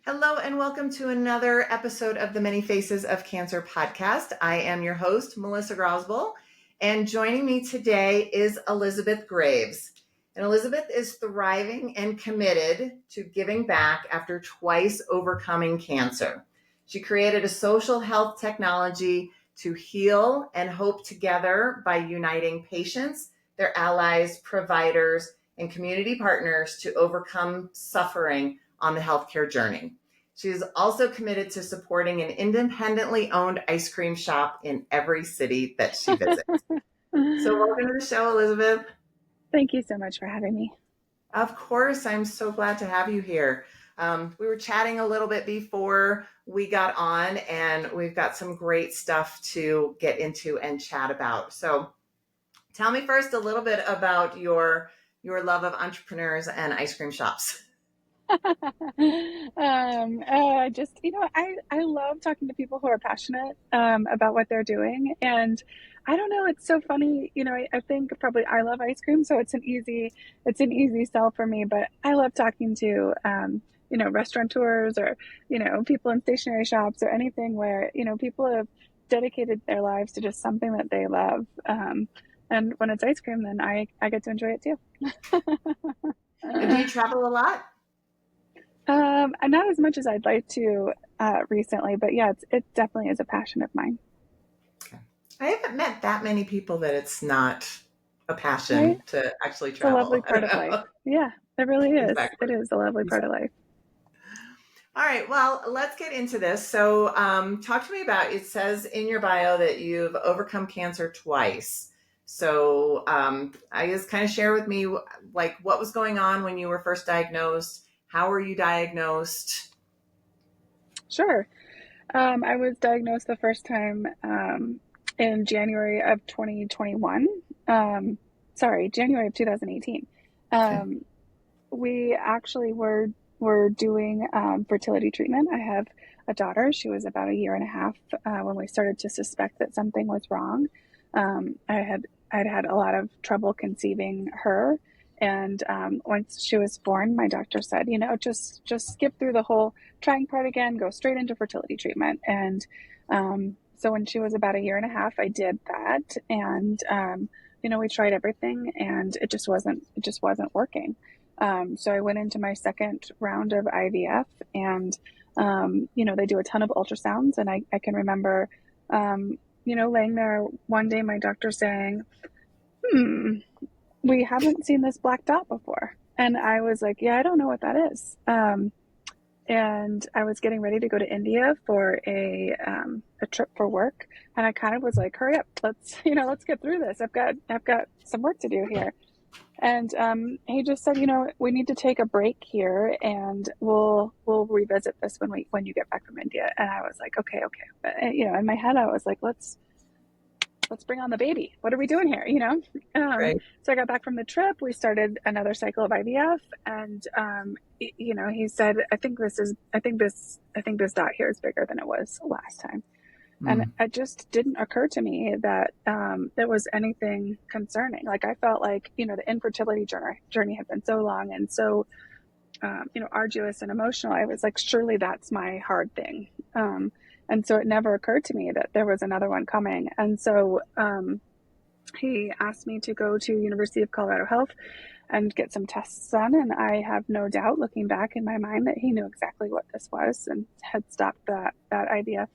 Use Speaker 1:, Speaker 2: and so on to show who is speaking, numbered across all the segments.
Speaker 1: Hello and welcome to another episode of the Many Faces of Cancer podcast. I am your host, Melissa Grosboll, and joining me today is Elizabeth Graves. And Elizabeth is thriving and committed to giving back after twice overcoming cancer. She created a social health technology to heal and hope together by uniting patients, their allies, providers, and community partners to overcome suffering on the healthcare journey. She is also committed to supporting an independently owned ice cream shop in every city that she visits. So welcome to the show, Elizabeth.
Speaker 2: Thank you so much for having me.
Speaker 1: Of course, I'm so glad to have you here. We were chatting a little bit before we got on, and we've got some great stuff to get into and chat about. So tell me first a little bit about your love of entrepreneurs and ice cream shops.
Speaker 2: I love talking to people who are passionate about what they're doing. And I don't know, it's so funny. I think probably I love ice cream, so it's an easy sell for me. But I love talking to, restaurateurs or, people in stationery shops or anything where, people have dedicated their lives to just something that they love. And when it's ice cream, then I get to enjoy it too.
Speaker 1: And do you travel a lot?
Speaker 2: Not as much as I'd like to recently, but yeah, it definitely is a passion of mine.
Speaker 1: Okay. I haven't met that many people that it's not a passion
Speaker 2: Right?
Speaker 1: to actually travel.
Speaker 2: It's a lovely part of life. Yeah, it really is.
Speaker 1: Exactly.
Speaker 2: It is a lovely part of life.
Speaker 1: All right, well, let's get into this. So talk to me about, it says in your bio that you've overcome cancer twice. So I guess kind of share with me, like, what was going on when you were first diagnosed? How were you diagnosed?
Speaker 2: Sure. I was diagnosed the first time in January of 2021. January of 2018.
Speaker 1: Okay.
Speaker 2: We actually were doing fertility treatment. I have a daughter. She was about a year and a half when we started to suspect that something was wrong. I'd had a lot of trouble conceiving her. And once she was born, my doctor said, just skip through the whole trying part again, go straight into fertility treatment. And so when she was about a year and a half, I did that. And, we tried everything and it just wasn't working. So I went into my second round of IVF and, they do a ton of ultrasounds. And I can remember, laying there one day, my doctor saying, we haven't seen this black dot before. And I was like, yeah, I don't know what that is. And I was getting ready to go to India for a trip for work. And I kind of was like, hurry up, let's get through this. I've got some work to do here. And he just said, we need to take a break here and we'll revisit this when you get back from India. And I was like, okay. But, in my head, I was like, let's bring on the baby. What are we doing here?
Speaker 1: Right.
Speaker 2: So I got back from the trip. We started another cycle of IVF, and he said, I think this dot here is bigger than it was last time. And it just didn't occur to me that there was anything concerning. Like I felt like, the infertility journey had been so long and so, arduous and emotional. I was like, surely that's my hard thing. And so it never occurred to me that there was another one coming. And so he asked me to go to University of Colorado Health and get some tests done. And I have no doubt, looking back in my mind, that he knew exactly what this was and had stopped that IVF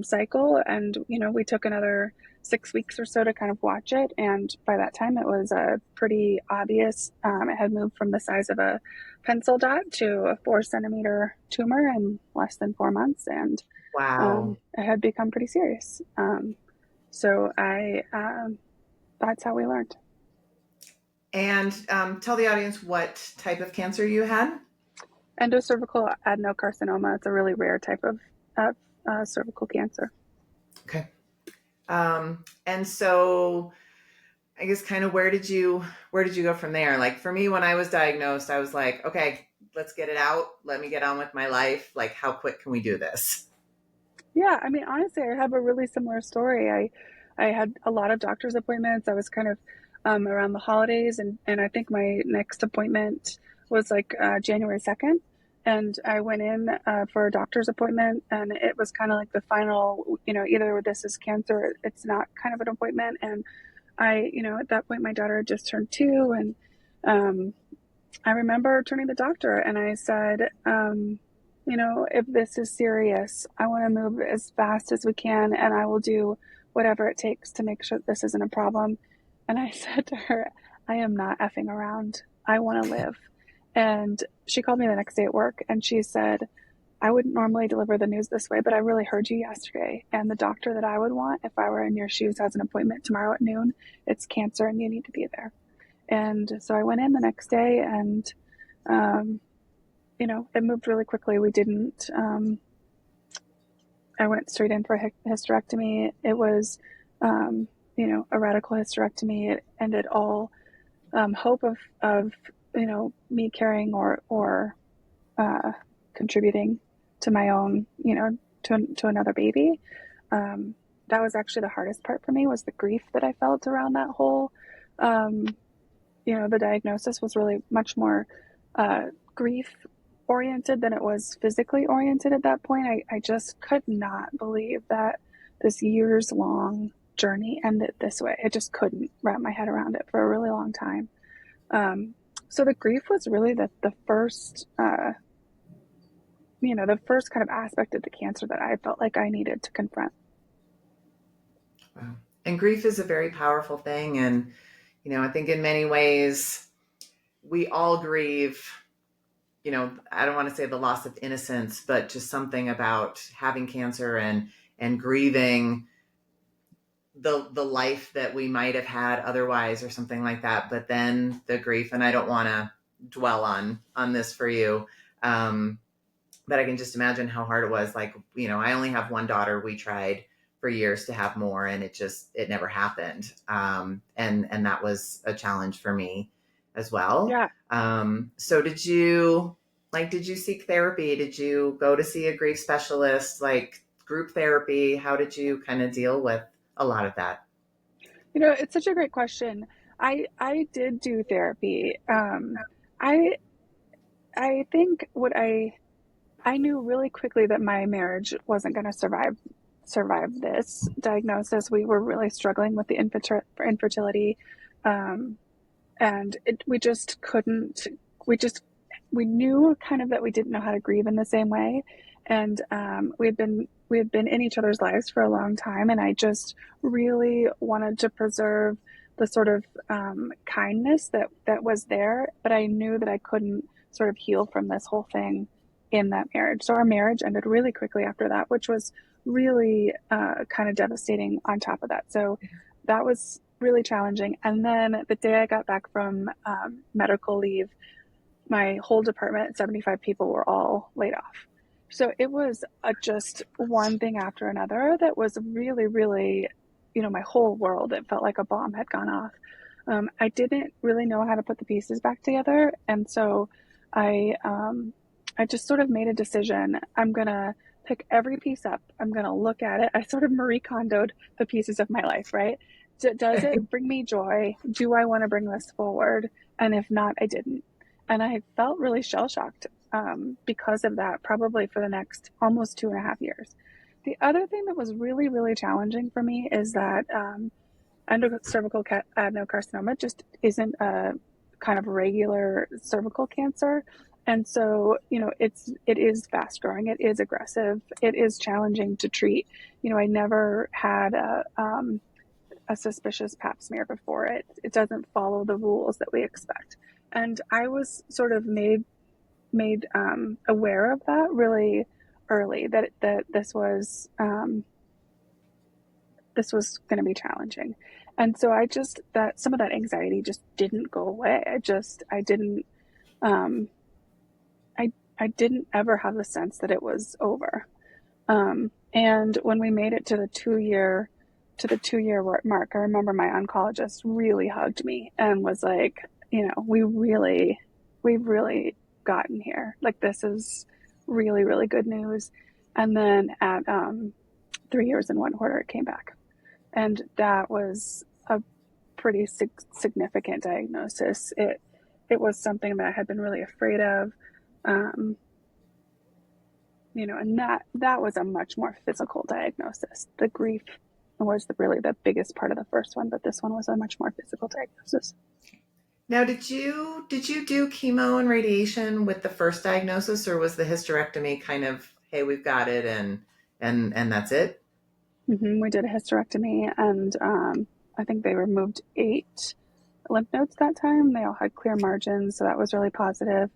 Speaker 2: cycle. And, we took another 6 weeks or so to kind of watch it. And by that time, it was pretty obvious. It had moved from the size of a pencil dot to a 4-centimeter tumor in less than 4 months. And
Speaker 1: Wow.
Speaker 2: it had become pretty serious. So that's how we learned.
Speaker 1: And tell the audience what type of cancer you had.
Speaker 2: Endocervical adenocarcinoma. It's a really rare type of cervical cancer.
Speaker 1: Okay. And so I guess kind of where did you go from there? Like for me, when I was diagnosed, I was like, okay, let's get it out. Let me get on with my life. Like, how quick can we do this?
Speaker 2: Yeah. I mean, honestly, I have a really similar story. I had a lot of doctor's appointments. I was kind of around the holidays and I think my next appointment was like January 2nd. And I went in for a doctor's appointment, and it was kind of like the final, either this is cancer, or it's not kind of an appointment. And at that point, my daughter had just turned 2, and I remember turning to the doctor and I said, if this is serious, I want to move as fast as we can, and I will do whatever it takes to make sure this isn't a problem. And I said to her, I am not effing around. I want to live. And she called me the next day at work and she said, I wouldn't normally deliver the news this way, but I really heard you yesterday. And the doctor that I would want if I were in your shoes has an appointment tomorrow at noon. It's cancer and you need to be there. And so I went in the next day and, it moved really quickly. We didn't, I went straight in for a hysterectomy. It was, a radical hysterectomy. It ended all hope of me carrying or contributing to my own, to another baby. That was actually the hardest part for me, was the grief that I felt around that whole, the diagnosis was really much more grief oriented than it was physically oriented at that point. I just could not believe that this years long journey ended this way. I just couldn't wrap my head around it for a really long time. So the grief was really the first, the first kind of aspect of the cancer that I felt like I needed to confront.
Speaker 1: Wow. And grief is a very powerful thing. And, I think in many ways we all grieve, I don't want to say the loss of innocence, but just something about having cancer and grieving the life that we might have had otherwise or something like that. But then the grief, and I don't want to dwell on this for you. But I can just imagine how hard it was. Like, I only have one daughter. We tried for years to have more, and it never happened. And that was a challenge for me as well.
Speaker 2: Yeah.
Speaker 1: So did you seek therapy? Did you go to see a grief specialist, like group therapy? How did you kind of deal with a lot of that?
Speaker 2: It's such a great question. I did do therapy. I think I knew really quickly that my marriage wasn't going to survive this diagnosis. We were really struggling with the infertility, and we just couldn't. We knew kind of that we didn't know how to grieve in the same way, and we had been in each other's lives for a long time, and I just really wanted to preserve the sort of kindness that was there, but I knew that I couldn't sort of heal from this whole thing in that marriage. So our marriage ended really quickly after that, which was really kind of devastating on top of that. So that was really challenging. And then the day I got back from medical leave, my whole department, 75 people, were all laid off. So it was just one thing after another that was really, really, my whole world, it felt like a bomb had gone off. I didn't really know how to put the pieces back together. And so I just sort of made a decision. I'm going to pick every piece up. I'm going to look at it. I sort of Marie Kondoed the pieces of my life, right? Does it bring me joy? Do I want to bring this forward? And if not, I didn't. And I felt really shell-shocked because of that, probably for the next almost 2.5 years. The other thing that was really, really challenging for me is that endocervical adenocarcinoma just isn't a kind of regular cervical cancer. And so, it is fast growing. It is aggressive. It is challenging to treat. I never had a suspicious pap smear before. It doesn't follow the rules that we expect. And I was sort of made aware of that really early, that this was going to be challenging. And so some of that anxiety just didn't go away. I didn't ever have the sense that it was over. And when we made it to the 2-year mark, I remember my oncologist really hugged me and was like, we've really gotten here. Like, this is really, really good news. And then at 3 years and 1 quarter, it came back. And that was a pretty significant diagnosis. It was something that I had been really afraid of. and that was a much more physical diagnosis. The grief was really the biggest part of the first one, but this one was a much more physical diagnosis.
Speaker 1: Now, did you do chemo and radiation with the first diagnosis, or was the hysterectomy kind of, hey, we've got it, and that's it?
Speaker 2: We did a hysterectomy, and I think they removed 8 lymph nodes that time. They all had clear margins, so that was really positive.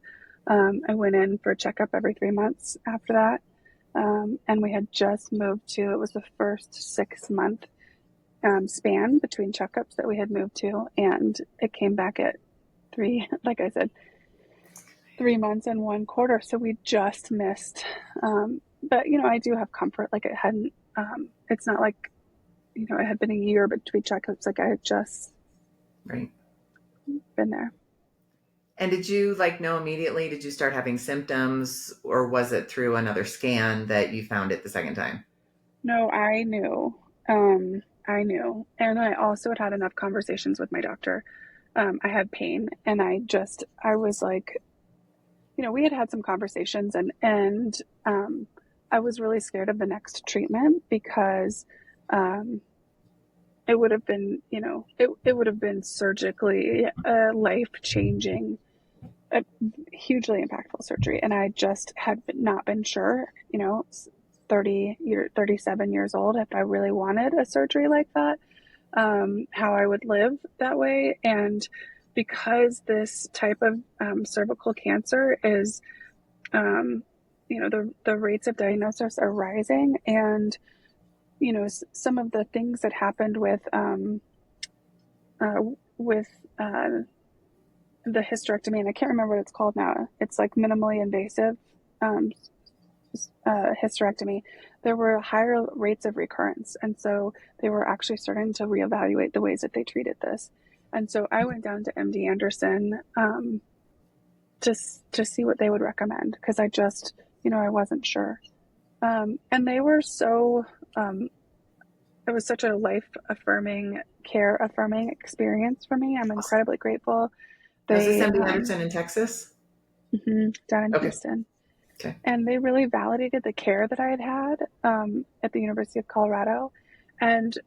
Speaker 2: I went in for a checkup every 3 months after that. And we had just moved to, it was the first 6-month span between checkups that we had moved to. And it came back at like I said, 3 months and 1/4. So we just missed. But, I do have comfort. Like it hadn't, it's not like, it had been a year between checkups. Like I had just
Speaker 1: Right.
Speaker 2: been there.
Speaker 1: And did you know immediately? Did you start having symptoms, or was it through another scan that you found it the second time?
Speaker 2: No, I knew. I knew. And I also had enough conversations with my doctor. I had pain, and I was like, we had some conversations, and I was really scared of the next treatment because it would have been, it would have been surgically life-changing, a hugely impactful surgery. And I just had not been sure, 37 years old, if I really wanted a surgery like that, how I would live that way. And because this type of cervical cancer is, the rates of diagnosis are rising, and, some of the things that happened with the hysterectomy, and I can't remember what it's called now. It's like minimally invasive hysterectomy. There were higher rates of recurrence, and so they were actually starting to reevaluate the ways that they treated this. And so I went down to MD Anderson to see what they would recommend, because I just, I wasn't sure. And they were so, it was such a life affirming, care affirming experience for me. I'm incredibly grateful.
Speaker 1: Was this
Speaker 2: They,
Speaker 1: MD Anderson in Texas?
Speaker 2: down in
Speaker 1: Okay.
Speaker 2: Houston.
Speaker 1: Okay.
Speaker 2: And they really validated the care that I had had at the University of Colorado. And,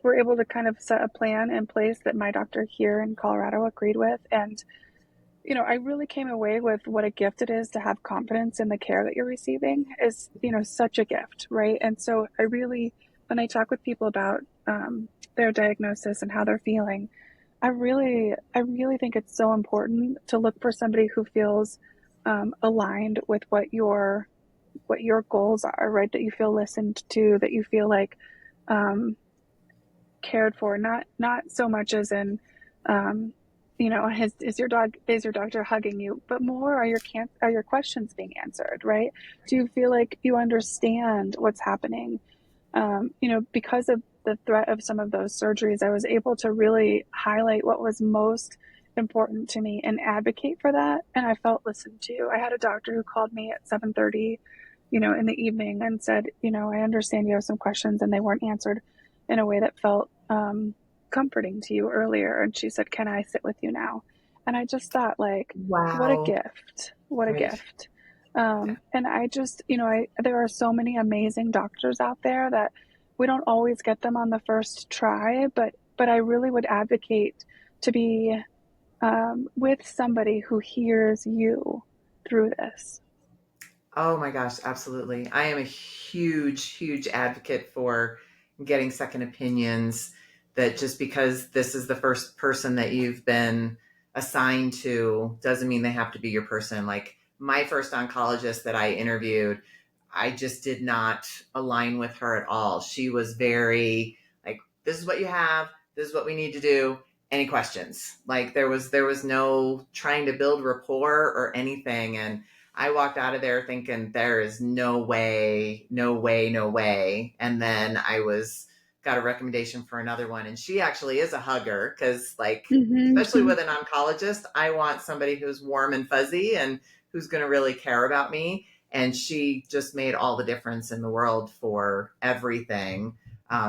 Speaker 2: we're able to kind of set a plan in place that my doctor here in Colorado agreed with. And, I really came away with what a gift it is to have confidence in the care that you're receiving is, such a gift, right? And so I really, when I talk with people about their diagnosis and how they're feeling, I really think it's so important to look for somebody who feels aligned with what your goals are, right? That you feel listened to, that you feel like cared for, not so much as in is your doctor hugging you, but more, are your questions being answered, right? Do you feel like you understand what's happening? Because of the threat of some of those surgeries, I was able to really highlight what was most important to me and advocate for that. And I felt listened to. I had a doctor who called me at 7:30, in the evening and said, I understand you have some questions and they weren't answered in a way that felt comforting to you earlier. And she said, can I sit with you now? And I just thought, like, what a
Speaker 1: Wow.
Speaker 2: gift. What a
Speaker 1: Right.
Speaker 2: gift. And I just, there are so many amazing doctors out there that we don't always get them on the first try, but I really would advocate to be with somebody who hears you through this.
Speaker 1: Oh my gosh, absolutely. I am a huge, huge advocate for getting second opinions, that just because this is the first person that you've been assigned to doesn't mean they have to be your person. Like my first oncologist that I interviewed, I just did not align with her at all. She was very like, this is what you have, this is what we need to do. Any questions? Like there was no trying to build rapport or anything. And I walked out of there thinking there is no way, no way, no way. And then got a recommendation for another one. And she actually is a hugger, because especially
Speaker 2: Mm-hmm.
Speaker 1: with an oncologist, I want somebody who's warm and fuzzy and who's going to really care about me. And she just made all the difference in the world for everything.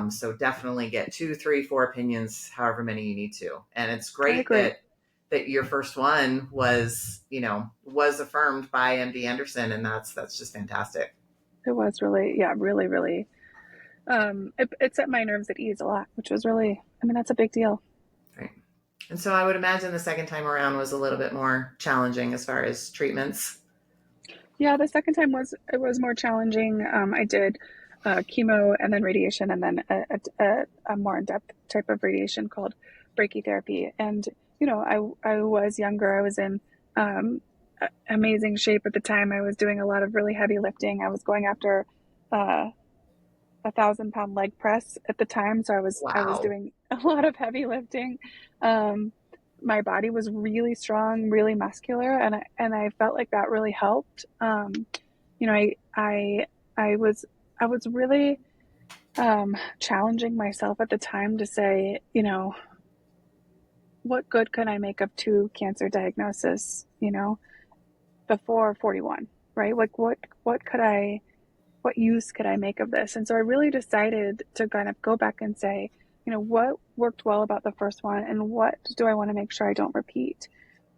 Speaker 1: So definitely get 2, 3, 4 opinions, however many you need to. And it's
Speaker 2: I
Speaker 1: great
Speaker 2: agree.
Speaker 1: that that your first one was, was affirmed by MD Anderson. And that's just fantastic.
Speaker 2: It was really, yeah, really, really, it set my nerves at ease a lot, which was really, I mean, that's a big deal.
Speaker 1: Right. And so I would imagine the second time around was a little bit more challenging as far as treatments.
Speaker 2: Yeah, the second time it was more challenging. I did chemo and then radiation and then a more in-depth type of radiation called brachytherapy. And I was younger. I was in amazing shape at the time. I was doing a lot of really heavy lifting. I was going after uh, 1,000-pound leg press at the time, so I was
Speaker 1: Wow.
Speaker 2: doing a lot of heavy lifting. Um, my body was really strong, really muscular, and I felt like that really helped. You know, I was really challenging myself at the time to say, what good could I make of two cancer diagnoses, before 41, right? Like what use could I make of this? And so I really decided to kind of go back and say, what worked well about the first one and what do I want to make sure I don't repeat?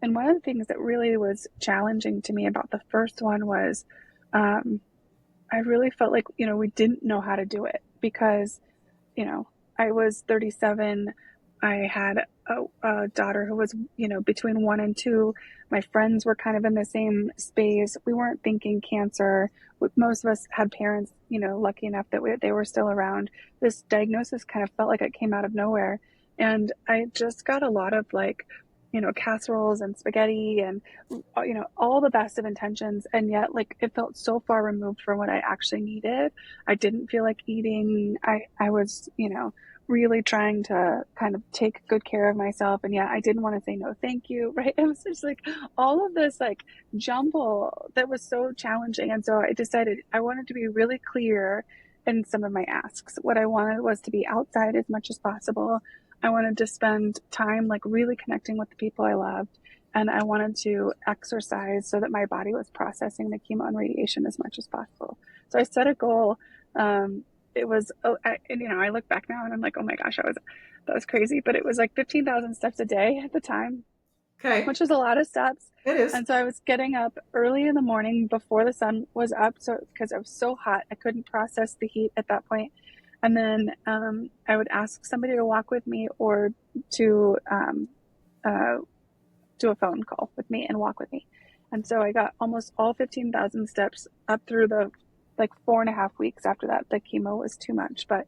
Speaker 2: And one of the things that really was challenging to me about the first one was I really felt like, we didn't know how to do it because, I was 37. I had a daughter who was, between 1 and 2. My friends were kind of in the same space. We weren't thinking cancer. Most of us had parents, lucky enough that they were still around. This diagnosis kind of felt like it came out of nowhere. And I just got a lot of like, casseroles and spaghetti and, all the best of intentions. And yet, like, it felt so far removed from what I actually needed. I didn't feel like eating. I was, really trying to kind of take good care of myself. And yet I didn't want to say no, thank you. Right. It was just like all of this like jumble that was so challenging. And so I decided I wanted to be really clear in some of my asks. What I wanted was to be outside as much as possible. I wanted to spend time like really connecting with the people I loved. And I wanted to exercise so that my body was processing the chemo and radiation as much as possible. So I set a goal. It was, I look back now and I'm like, oh my gosh, that was crazy. But it was like 15,000 steps a day at the time,
Speaker 1: Okay.
Speaker 2: which was a lot of steps.
Speaker 1: It is.
Speaker 2: And so I was getting up early in the morning before the sun was up. So because I was so hot, I couldn't process the heat at that point. And then I would ask somebody to walk with me or to do a phone call with me and walk with me. And so I got almost all 15,000 steps up through the like 4.5 weeks after that. The chemo was too much, but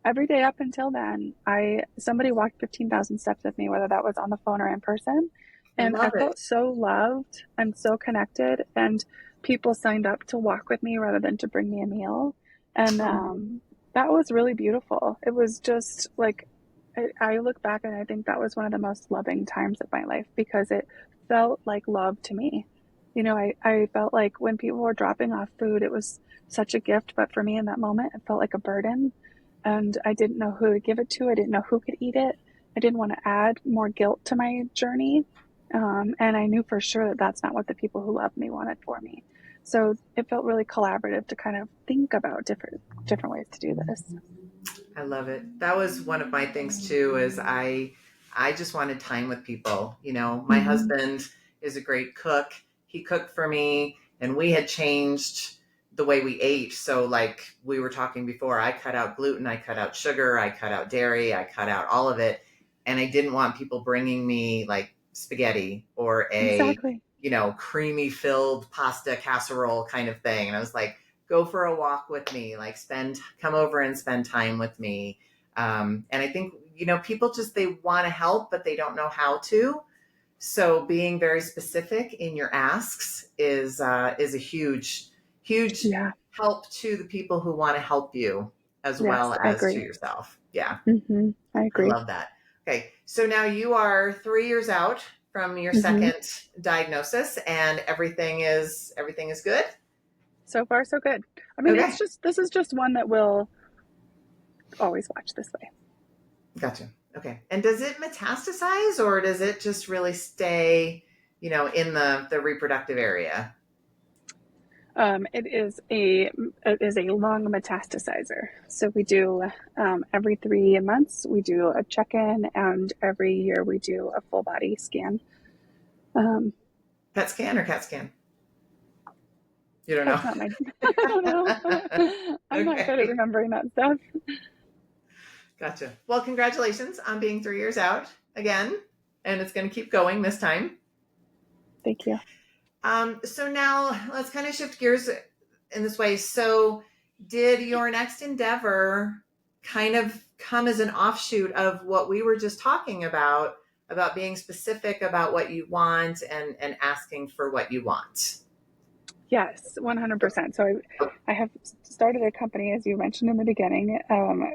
Speaker 2: every day up until then, somebody walked 15,000 steps with me, whether that was on the phone or in person. And I
Speaker 1: Love it.
Speaker 2: felt so loved and so connected, and people signed up to walk with me rather than to bring me a meal. And that was really beautiful. It was just like, I look back and I think that was one of the most loving times of my life because it felt like love to me. I felt like when people were dropping off food, it was such a gift. But for me in that moment, it felt like a burden. And I didn't know who to give it to. I didn't know who could eat it. I didn't want to add more guilt to my journey. And I knew for sure that that's not what the people who loved me wanted for me. So it felt really collaborative to kind of think about different ways to do this.
Speaker 1: I love it. That was one of my things too, is I just wanted time with people. My
Speaker 2: Mm-hmm.
Speaker 1: husband is a great cook. He cooked for me and we had changed the way we ate. So like we were talking before, I cut out gluten, I cut out sugar, I cut out dairy, I cut out all of it. And I didn't want people bringing me like spaghetti or a,
Speaker 2: Exactly.
Speaker 1: creamy filled pasta casserole kind of thing. And I was like, go for a walk with me, like come over and spend time with me. And I think, people just, they want to help, but they don't know how to. So being very specific in your asks is a huge, huge
Speaker 2: Yeah.
Speaker 1: help to the people who want to help you as well
Speaker 2: Yes, I
Speaker 1: as to
Speaker 2: agree.
Speaker 1: yourself. Yeah.
Speaker 2: Mm-hmm. I
Speaker 1: I
Speaker 2: agree.
Speaker 1: love that. Okay. So now you are 3 years out from your
Speaker 2: Mm-hmm.
Speaker 1: second diagnosis and everything is good.
Speaker 2: So far, so good. I mean,
Speaker 1: Okay.
Speaker 2: this is just one that we'll always watch this way.
Speaker 1: Gotcha. Okay. And does it metastasize or does it just really stay, in the reproductive area?
Speaker 2: It is a lung metastasizer. So we do every 3 months we do a check-in, and every year we do a full body scan Um,
Speaker 1: PET scan or CAT scan? You don't know.
Speaker 2: that's not my, I don't know. I'm not good at
Speaker 1: Okay.
Speaker 2: remembering that stuff.
Speaker 1: Gotcha. Well, congratulations on being 3 years out again. And it's going to keep going this time.
Speaker 2: Thank you.
Speaker 1: So now let's kind of shift gears in this way. So, did your next endeavor kind of come as an offshoot of what we were just talking about being specific about what you want and asking for what you want?
Speaker 2: Yes, 100%. So I have started a company, as you mentioned in the beginning,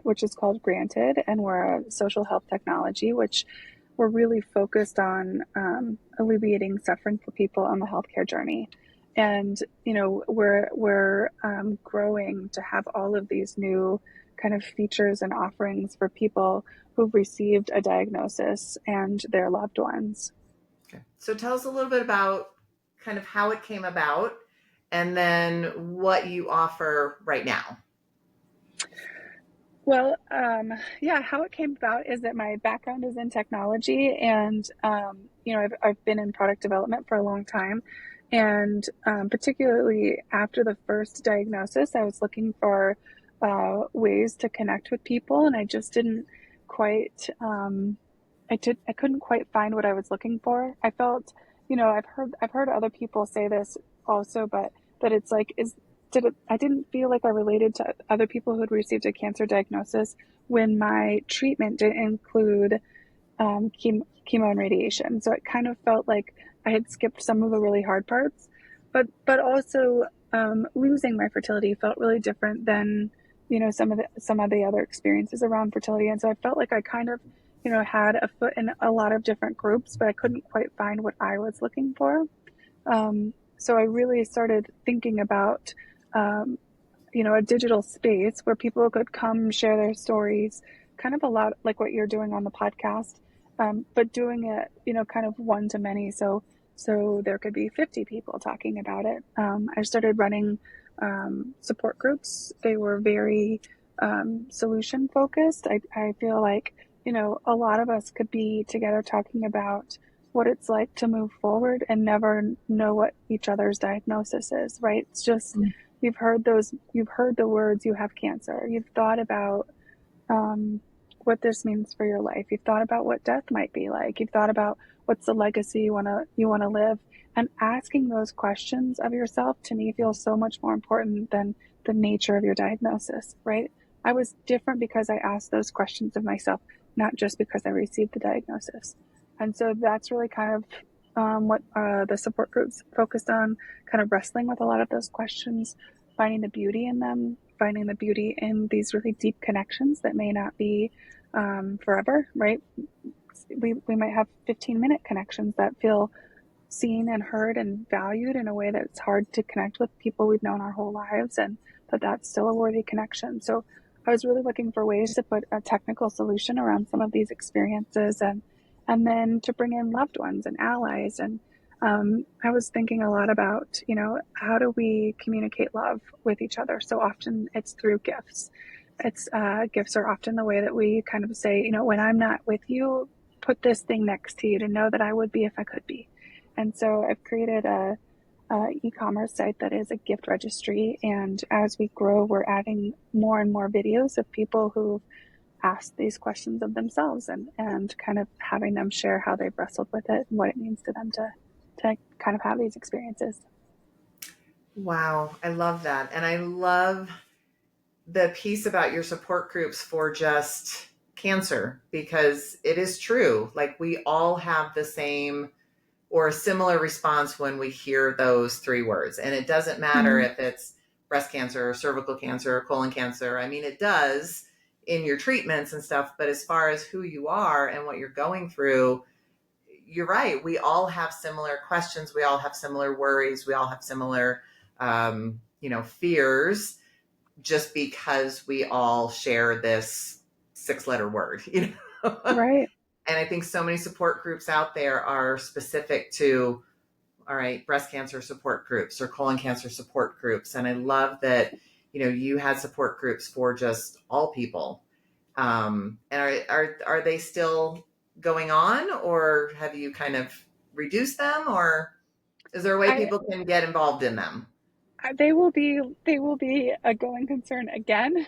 Speaker 2: which is called Graanted, and we're a social health technology, which we're really focused on alleviating suffering for people on the healthcare journey. And we're growing to have all of these new kind of features and offerings for people who've received a diagnosis and their loved ones.
Speaker 1: Okay. So tell us a little bit about kind of how it came about and then what you offer right now.
Speaker 2: Well, yeah, how it came about is that my background is in technology, and I've been in product development for a long time, and particularly after the first diagnosis, I was looking for ways to connect with people, and I just didn't quite, I couldn't quite find what I was looking for. I felt, I've heard other people say this also, but that it's like, I didn't feel like I related to other people who had received a cancer diagnosis when my treatment didn't include chemo and radiation. So it kind of felt like I had skipped some of the really hard parts, but also losing my fertility felt really different than some of the other experiences around fertility. And so I felt like I kind of had a foot in a lot of different groups, but I couldn't quite find what I was looking for. So I really started thinking about a digital space where people could come share their stories, kind of a lot like what you're doing on the podcast, but doing it, kind of one to many. So there could be 50 people talking about it. I started running support groups. They were very solution focused. I feel like, a lot of us could be together talking about what it's like to move forward and never know what each other's diagnosis is, right? It's just, you've heard the words, you have cancer. You've thought about what this means for your life. You've thought about what death might be like. You've thought about what's the legacy you want to live. And asking those questions of yourself, to me, feels so much more important than the nature of your diagnosis, right? I was different because I asked those questions of myself, not just because I received the diagnosis. And so that's really kind of what the support groups focused on, kind of wrestling with a lot of those questions, finding the beauty in them, finding the beauty in these really deep connections that may not be forever, right? We might have 15-minute connections that feel seen and heard and valued in a way that's hard to connect with people we've known our whole lives, and that's still a worthy connection. So I was really looking for ways to put a technical solution around some of these experiences, and then to bring in loved ones and allies. And I was thinking a lot about, how do we communicate love with each other? So often it's through gifts. Gifts are often the way that we kind of say, when I'm not with you, put this thing next to you to know that I would be if I could be. And so I've created a e-commerce site that is a gift registry. And as we grow, we're adding more and more videos of people who've asked these questions of themselves, and kind of having them share how they've wrestled with it and what it means to them to kind of have these experiences.
Speaker 1: Wow, I love that. And I love the piece about your support groups for just cancer, because it is true. Like, we all have the same or a similar response when we hear those 3 words. And it doesn't matter if it's breast cancer or cervical cancer or colon cancer. I mean, it does in your treatments and stuff, but as far as who you are and what you're going through, you're right. We all have similar questions. We all have similar worries. We all have similar, fears, just because we all share this 6-letter word,
Speaker 2: Right.
Speaker 1: And I think so many support groups out there are specific to, all right, breast cancer support groups or colon cancer support groups. And I love that, you had support groups for just all people. And are they still going on, or have you kind of reduce them, or is there a way
Speaker 2: I
Speaker 1: people can get involved in them?
Speaker 2: they will be a going concern again.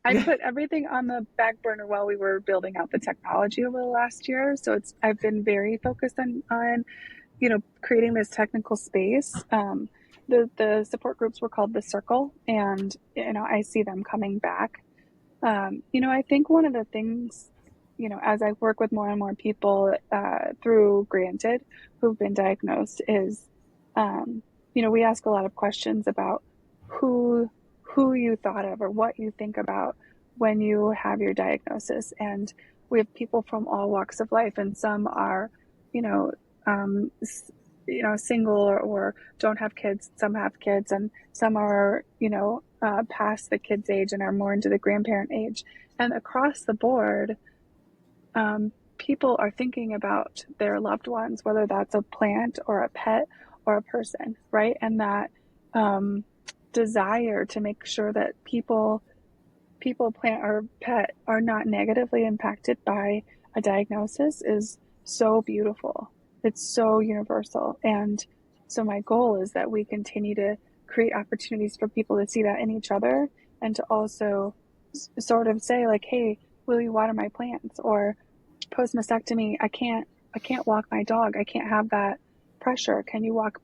Speaker 2: I put everything on the back burner while we were building out the technology over the last year. So I've been very focused on creating this technical space. The support groups were called the Circle, and I see them coming back. I think one of the things, as I work with more and more people through Graanted who've been diagnosed, is, we ask a lot of questions about who who you thought of or what you think about when you have your diagnosis. And we have people from all walks of life, and some are, you know, um, single or don't have kids. Some have kids, and some are, past the kids age and are more into the grandparent age. And across the board, people are thinking about their loved ones, whether that's a plant or a pet or a person, right? And that um, desire to make sure that people, plant, or pet are not negatively impacted by a diagnosis is so beautiful. It's so universal. And so my goal is that we continue to create opportunities for people to see that in each other, and to also sort of say, like, hey, will you water my plants? Or post mastectomy, I can't walk my dog. I can't have that pressure. Can you walk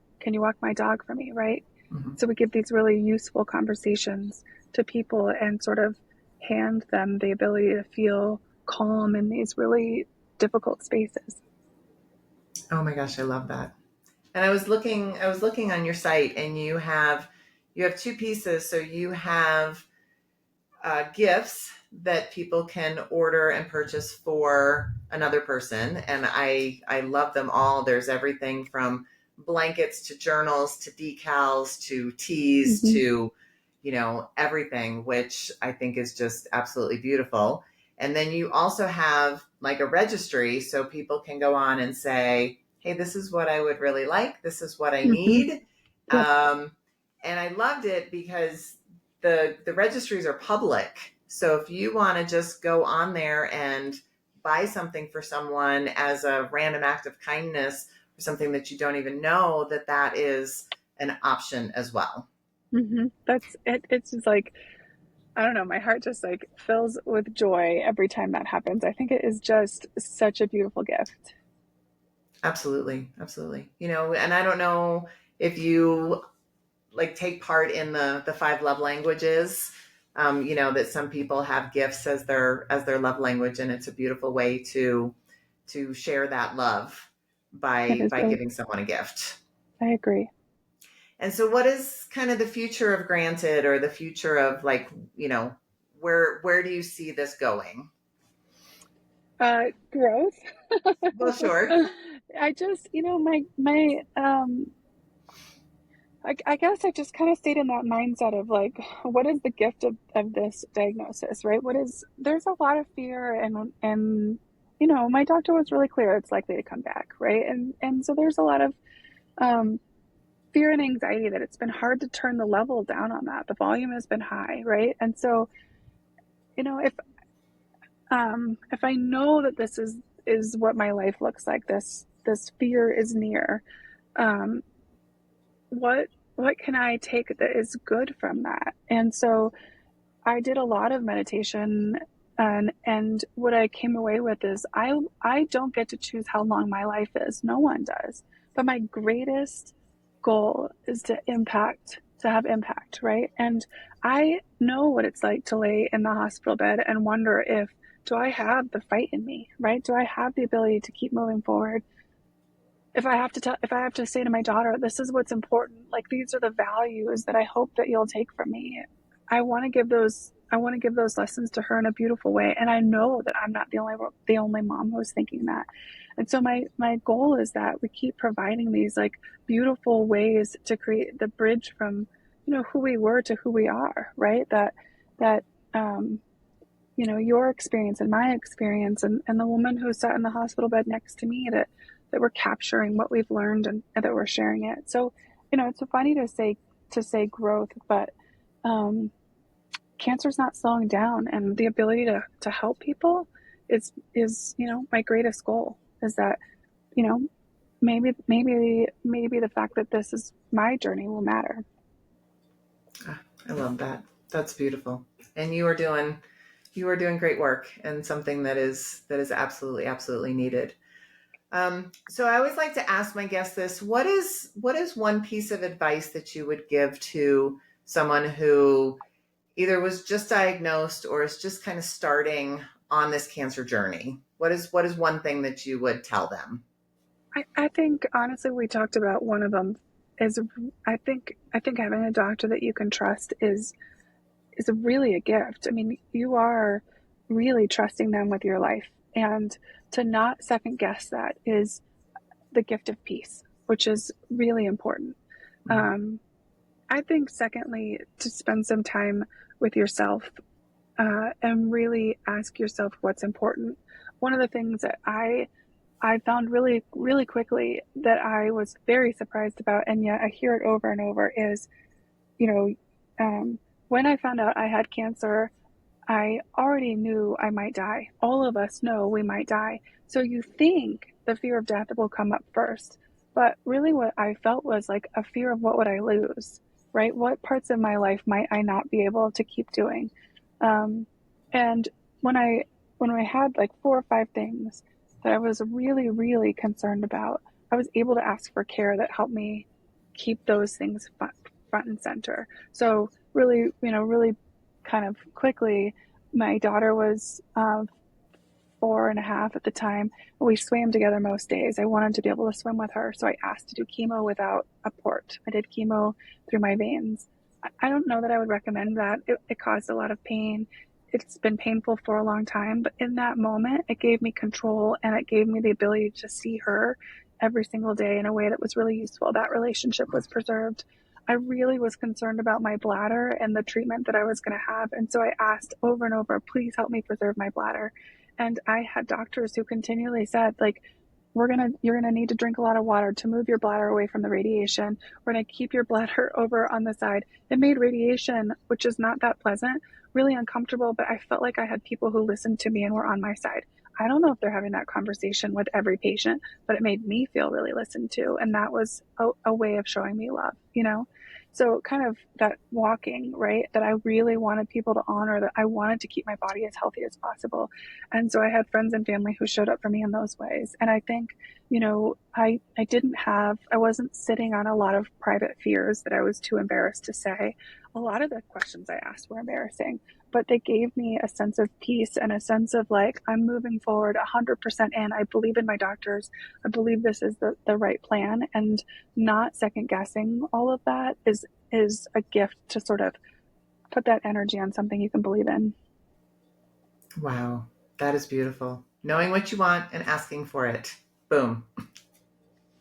Speaker 2: my dog for me, right?
Speaker 1: Mhm.
Speaker 2: So we give these really useful conversations to people and sort of hand them the ability to feel calm in these really difficult spaces.
Speaker 1: Oh my gosh, I love that. And I was looking on your site, and you have two pieces. So you have gifts that people can order and purchase for another person, and I love them all. There's everything from blankets to journals to decals to teas
Speaker 2: Mm-hmm.
Speaker 1: to everything, which I think is just absolutely beautiful. And then you also have like a registry, so people can go on and say, hey, this is what I would really like, this is what I
Speaker 2: Mm-hmm.
Speaker 1: need.
Speaker 2: Yep.
Speaker 1: And I loved it because the registries are public. So if you want to just go on there and buy something for someone as a random act of kindness, or something that you don't even know, that is an option as well.
Speaker 2: Mm-hmm. That's it. It's just like, I don't know, my heart just like fills with joy every time that happens. I think it is just such a beautiful gift.
Speaker 1: Absolutely, absolutely. And I don't know if you like take part in the five love languages. That some people have gifts as their love language, and it's a beautiful way to share that love
Speaker 2: It
Speaker 1: by
Speaker 2: is
Speaker 1: by
Speaker 2: really,
Speaker 1: giving someone a gift.
Speaker 2: I agree.
Speaker 1: And so, what is kind of the future of Granted, or the future of, like, where do you see this going?
Speaker 2: Growth.
Speaker 1: Well, sure.
Speaker 2: I just, I guess I just kind of stayed in that mindset of like, what is the gift of this diagnosis, right? There's a lot of fear, and my doctor was really clear it's likely to come back, right? And so there's a lot of um, fear and anxiety that it's been hard to turn the level down on that. The volume has been high, right? And so, if I know that this is what my life looks like, this fear is near, um, what can I take that is good from that? And so I did a lot of meditation, and what I came away with is I don't get to choose how long my life is. No one does. But my greatest goal is to have impact, right? And I know what it's like to lay in the hospital bed and wonder, if do I have the fight in me, right? Do I have the ability to keep moving forward? If I have to say to my daughter, this is what's important, like these are the values that I hope that you'll take from me. I want to give those lessons to her in a beautiful way. And I know that I'm not the only mom who's thinking that. And so my goal is that we keep providing these like beautiful ways to create the bridge from, who we were to who we are, right? That um your experience and my experience, and the woman who sat in the hospital bed next to me, that we're capturing what we've learned, and that we're sharing it. So, it's so funny to say growth, but um, cancer's not slowing down, and the ability to help people is my greatest goal. Is that you know maybe the fact that this is my journey will matter.
Speaker 1: I love that. That's beautiful. And you are doing great work, and something that is absolutely, absolutely needed. So I always like to ask my guests this: what is one piece of advice that you would give to someone who either was just diagnosed or is just kind of starting on this cancer journey? What is one thing that you would tell them?
Speaker 2: I think honestly, we talked about one of them is I think having a doctor that you can trust is really a gift. I mean, you are really trusting them with your life, and to not second guess that is the gift of peace, which is really important.
Speaker 1: Mm.
Speaker 2: Um, I think, secondly, to spend some time with yourself and really ask yourself what's important. One of the things that I found really, really quickly that I was very surprised about, and yet I hear it over and over, is, you know, when I found out I had cancer, I already knew I might die. All of us know we might die. So you think the fear of death will come up first. But really, what I felt was like a fear of what would I lose, right? What parts of my life might I not be able to keep doing? Um, and when I had like four or five things that I was really, really concerned about, I was able to ask for care that helped me keep those things front and center. So really, really kind of quickly, my daughter was 4.5 at the time. We swam together most days. I wanted to be able to swim with her, so I asked to do chemo without a port. I did chemo through my veins. I don't know that I would recommend that. It caused a lot of pain. It's been painful for a long time, but in that moment, it gave me control and it gave me the ability to see her every single day in a way that was really useful. That relationship was preserved. I really was concerned about my bladder and the treatment that I was going to have. And so I asked over and over, please help me preserve my bladder. And I had doctors who continually said, like, you're gonna need to drink a lot of water to move your bladder away from the radiation. We're gonna keep your bladder over on the side. It made radiation, which is not that pleasant, really uncomfortable, but I felt like I had people who listened to me and were on my side. I don't know if they're having that conversation with every patient, but it made me feel really listened to. And that was a way of showing me love, you know? So kind of that walking, right? That I really wanted people to honor, that I wanted to keep my body as healthy as possible. And so I had friends and family who showed up for me in those ways. And I think, I wasn't sitting on a lot of private fears that I was too embarrassed to say. A lot of the questions I asked were embarrassing, but they gave me a sense of peace and a sense of like, I'm moving forward 100% in. I believe in my doctors. I believe this is the right plan, and not second guessing all of that is a gift to sort of put that energy on something you can believe in.
Speaker 1: Wow, that is beautiful. Knowing what you want and asking for it. Boom.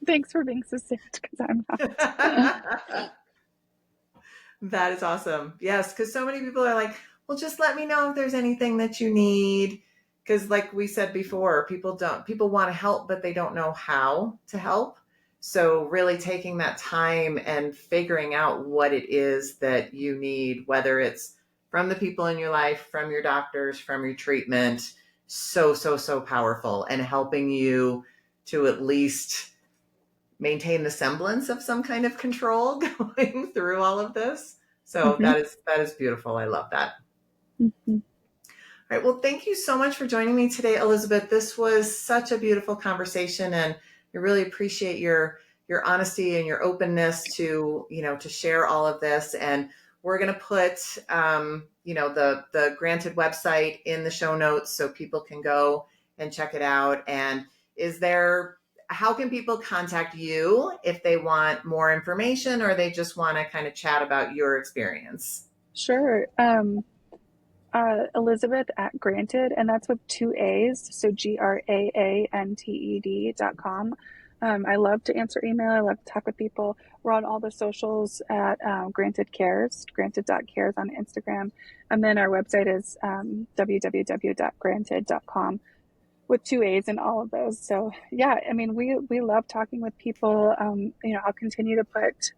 Speaker 2: Thanks for being succinct because I'm not.
Speaker 1: That is awesome. Yes, because so many people are like, well, just let me know if there's anything that you need. Because, like we said before, people want to help, but they don't know how to help. So, really taking that time and figuring out what it is that you need, whether it's from the people in your life, from your doctors, from your treatment, so, so, so powerful, and helping you to at least maintain the semblance of some kind of control going through all of this. So
Speaker 2: Mm-hmm.
Speaker 1: that is beautiful. I love that.
Speaker 2: Mm-hmm.
Speaker 1: All right. Well, thank you so much for joining me today, Elizabeth. This was such a beautiful conversation, and I really appreciate your honesty and your openness to share all of this. And we're going to put the Graanted website in the show notes so people can go and check it out. And how can people contact you if they want more information or they just want to kind of chat about your experience?
Speaker 2: Sure. Elizabeth at Graanted, and that's with two A's, so GRAANTED.com. I love to answer email. I love to talk with people. We're on all the socials at Graanted Cares, graanted.cares on Instagram. And then our website is www.graanted.com with two A's in all of those. So yeah, I mean, we love talking with people. I'll continue to put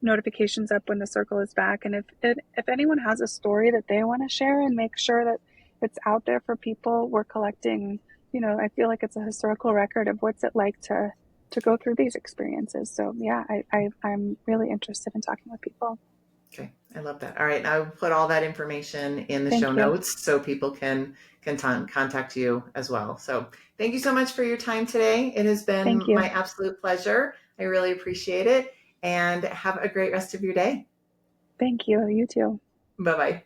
Speaker 2: notifications up when the circle is back. And if anyone has a story that they want to share and make sure that it's out there for people, we're collecting, I feel like it's a historical record of what's it like to to go through these experiences. So yeah, I'm really interested in talking with people.
Speaker 1: Okay, I love that. All right, I'll put all that information in the show
Speaker 2: Thank you.
Speaker 1: notes so people can contact you as well. So thank you so much for your time today. It has
Speaker 2: Thank
Speaker 1: been
Speaker 2: you.
Speaker 1: my absolute pleasure. I really appreciate it, and have a great rest of your day.
Speaker 2: Thank you. You too.
Speaker 1: Bye bye.